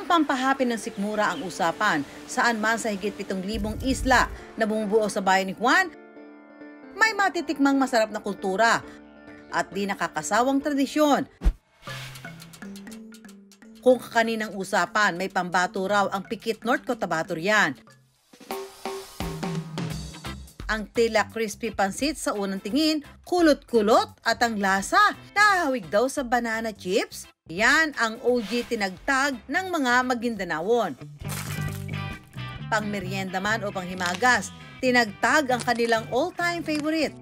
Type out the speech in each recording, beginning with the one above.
pampahapi ng sikmura ang usapan, saan man sa higit 7,000 isla na bumubuo sa bayan ni Juan, may matitikmang masarap na kultura at di nakakasawang tradisyon. Kung kakaninang usapan, may pambato raw ang Pikit North Cotabato riyan. Ang tila crispy pansit sa unang tingin, kulot-kulot at ang lasa, nahahawig daw sa banana chips. Yan ang OG tinagtag ng mga Maguindanawon. Pang merienda man o pang himagas, tinagtag ang kanilang all-time favorite.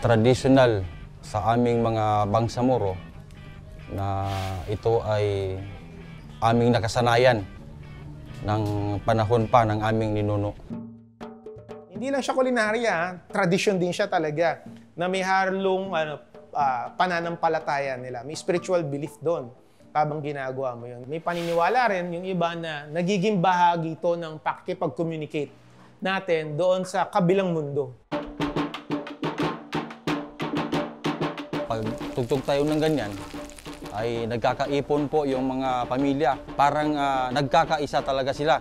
Traditional sa aming mga bangsamoro na ito ay aming nakasanayan ng panahon pa ng aming ninuno. Hindi lang siya kulinarya, tradisyon din siya talaga na may halong pananampalataya nila. May spiritual belief doon habang ginagawa mo yun. May paniniwala rin yung iba na nagiging bahagi ito ng pakikipag-communicate natin doon sa kabilang mundo. Pag tugtog tayo ng ganyan, ay nagkakaipon po yung mga pamilya. Parang nagkakaisa talaga sila.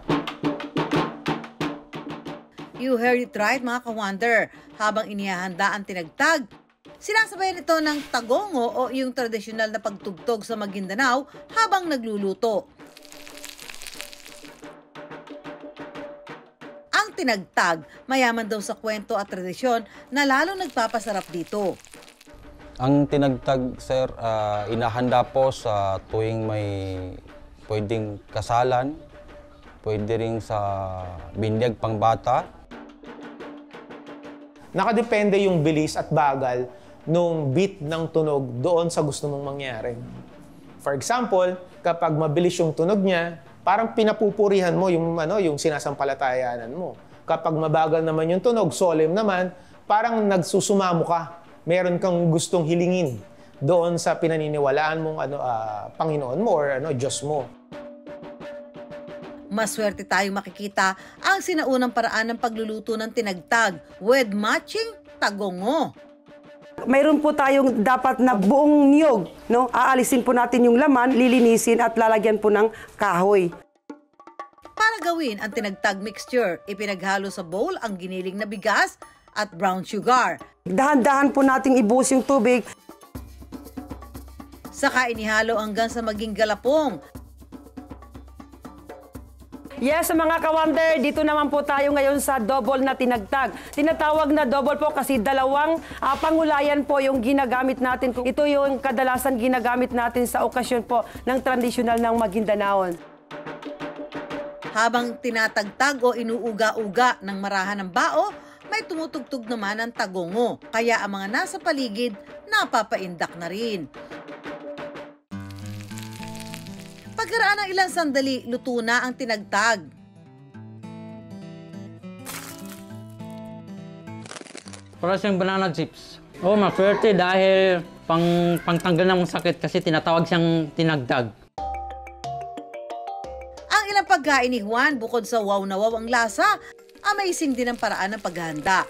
You heard it right mga ka-wonder. Habang inihahanda ang tinagtag, sinasabayan ito ng tagongo o yung tradisyonal na pagtugtog sa Maguindanao habang nagluluto. Ang tinagtag, mayaman daw sa kwento at tradisyon na lalong nagpapasarap dito. Ang tinagtag, sir, inahanda po sa tuwing may pwedeng kasalan, pwede rin sa binyag pangbata. Nakadepende yung bilis at bagal nung beat ng tunog doon sa gusto mong mangyari. For example, kapag mabilis yung tunog niya, parang pinapupurihan mo yung sinasampalatayanan mo. Kapag mabagal naman yung tunog, solemn naman, parang nagsusumamo ka. Meron kang gustong hilingin doon sa pinaniniwalaan mong Panginoon mo or Diyos mo. Maswerte tayong makikita ang sinaunang paraan ng pagluluto ng tinagtag with matching tagongo. Mayroon po tayong dapat na buong niyog, no? Aalisin po natin yung laman, lilinisin at lalagyan po ng kahoy. Para gawin ang tinagtag mixture, ipinaghalo sa bowl ang giniling na bigas at brown sugar. Dahan-dahan po nating ibuhos yung tubig. Saka inihalo hanggang sa maging galapong. Yes, mga ka-wonder, dito naman po tayo ngayon sa double na tinagtag. Tinatawag na double po kasi dalawang pangulayan po yung ginagamit natin. Ito yung kadalasan ginagamit natin sa okasyon po ng tradisyonal ng Maguindanaon. Habang tinatagtag o inuuga-uga ng marahan ng bao, may tumutugtog naman ang tagongo. Kaya ang mga nasa paligid, napapaindak na rin. Pagkaraan ng ilang sandali, luto na ang tinagtag. Para siyang banana chips. Oh, maswerte dahil pangtanggal ng sakit kasi tinatawag siyang tinagtag. Ang ilang pagkain ni Juan, bukod sa wow na wow ang lasa, amazing din ang paraan ng paghahanda.